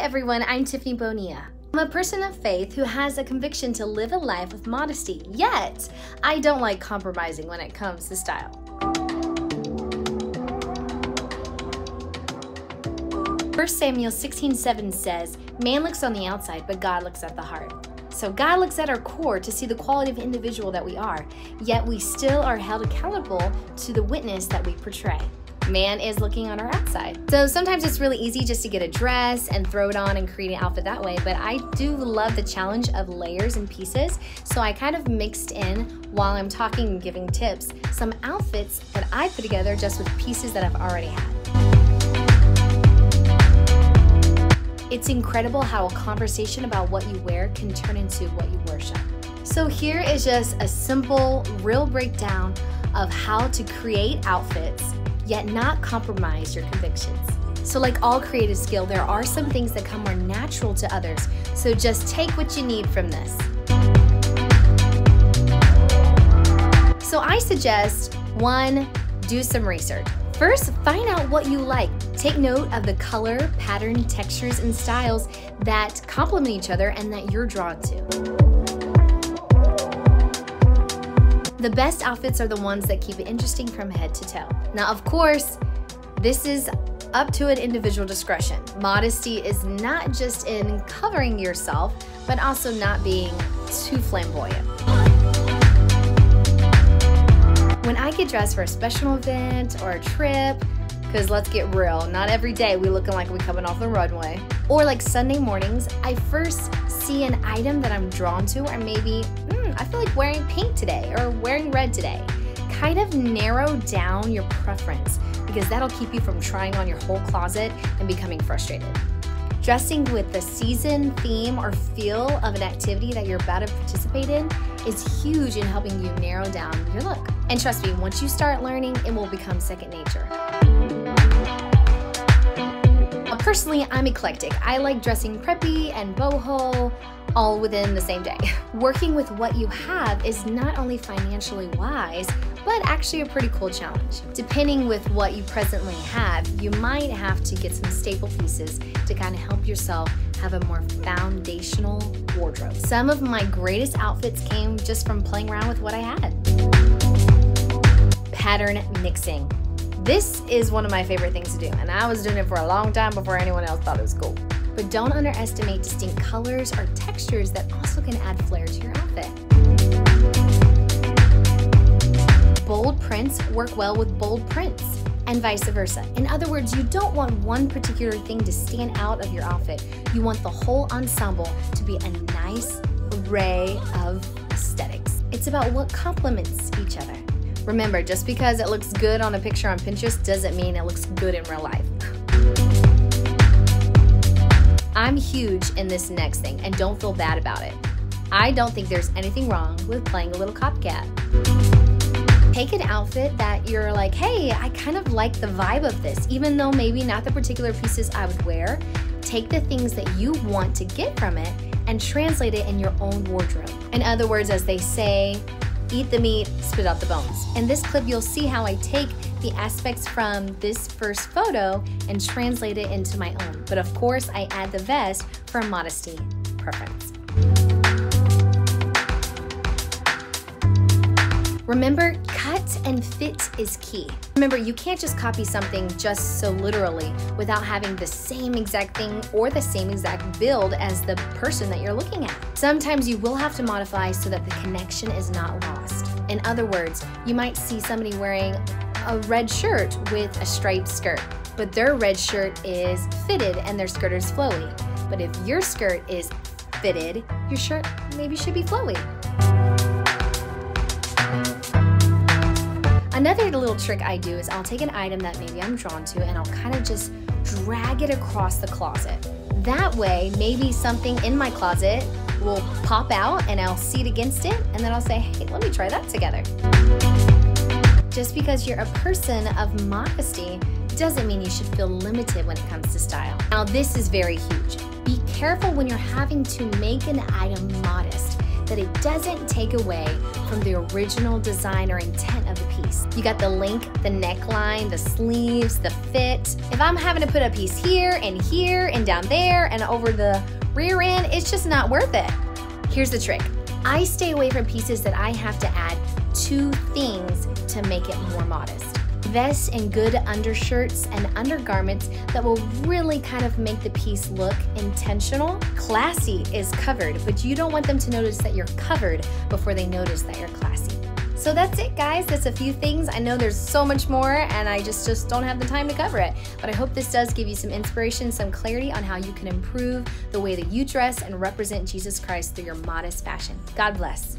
everyone, I'm Tiffany Bonilla. I'm a person of faith who has a conviction to live a life with modesty, yet I don't like compromising when it comes to style. 1 Samuel 16:7 says, "Man looks on the outside, but God looks at the heart." So God looks at our core to see the quality of individual that we are, yet we still are held accountable to the witness that we portray. Man is looking on our outside. So sometimes it's really easy just to get a dress and throw it on and create an outfit that way, but I do love the challenge of layers and pieces, so I kind of mixed in, while I'm talking and giving tips, some outfits that I put together just with pieces that I've already had. It's incredible how a conversation about what you wear can turn into what you worship. So here is just a simple, real breakdown of how to create outfits yet not compromise your convictions. So like all creative skill, there are some things that come more natural to others. So just take what you need from this. So I suggest 1, do some research. First, find out what you like. Take note of the color, pattern, textures, and styles that complement each other and that you're drawn to. The best outfits are the ones that keep it interesting from head to toe. Now, of course, this is up to an individual discretion. Modesty is not just in covering yourself, but also not being too flamboyant. When I get dressed for a special event or a trip, because let's get real, not every day we looking like we coming off the runway, or like Sunday mornings, I first see an item that I'm drawn to, or maybe, I feel like wearing pink today or wearing red today. Kind of narrow down your preference, because that'll keep you from trying on your whole closet and becoming frustrated. Dressing with the season, theme, or feel of an activity that you're about to participate in is huge in helping you narrow down your look. And trust me, once you start learning, it will become second nature. Personally, I'm eclectic. I like dressing preppy and boho all within the same day. Working with what you have is not only financially wise, but actually a pretty cool challenge. Depending with what you presently have, you might have to get some staple pieces to kind of help yourself have a more foundational wardrobe. Some of my greatest outfits came just from playing around with what I had. Pattern mixing. This is one of my favorite things to do, and I was doing it for a long time before anyone else thought it was cool. But don't underestimate distinct colors or textures that also can add flair to your outfit. Bold prints work well with bold prints, and vice versa. In other words, you don't want one particular thing to stand out of your outfit. You want the whole ensemble to be a nice array of aesthetics. It's about what complements each other. Remember, just because it looks good on a picture on Pinterest doesn't mean it looks good in real life. I'm huge in this next thing, and don't feel bad about it. I don't think there's anything wrong with playing a little copycat. Take an outfit that you're like, hey, I kind of like the vibe of this, even though maybe not the particular pieces I would wear. Take the things that you want to get from it and translate it in your own wardrobe. In other words, as they say, eat the meat, spit out the bones. In this clip, you'll see how I take the aspects from this first photo and translate it into my own. But of course, I add the vest for a modesty preference. Remember, cut and fit is key. Remember, you can't just copy something just so literally without having the same exact thing or the same exact build as the person that you're looking at. Sometimes you will have to modify so that the connection is not lost. In other words, you might see somebody wearing a red shirt with a striped skirt, but their red shirt is fitted and their skirt is flowy. But if your skirt is fitted, your shirt maybe should be flowy. Another little trick I do is I'll take an item that maybe I'm drawn to and I'll kind of just drag it across the closet. That way, maybe something in my closet will pop out and I'll see it against it, and then I'll say, hey, let me try that together. Just because you're a person of modesty doesn't mean you should feel limited when it comes to style. Now, this is very huge. Be careful when you're having to make an item modest that it doesn't take away from the original design or intent of the piece. You got the length, the neckline, the sleeves, the fit. If I'm having to put a piece here and down there and over the rear end, it's just not worth it. Here's the trick. I stay away from pieces that I have to add 2 things to make it more modest. Vests and good undershirts and undergarments that will really kind of make the piece look intentional. Classy is covered, but you don't want them to notice that you're covered before they notice that you're classy. So that's it, guys. That's a few things. I know there's so much more and I just don't have the time to cover it, but I hope this does give you some inspiration, some clarity on how you can improve the way that you dress and represent Jesus Christ through your modest fashion. God bless.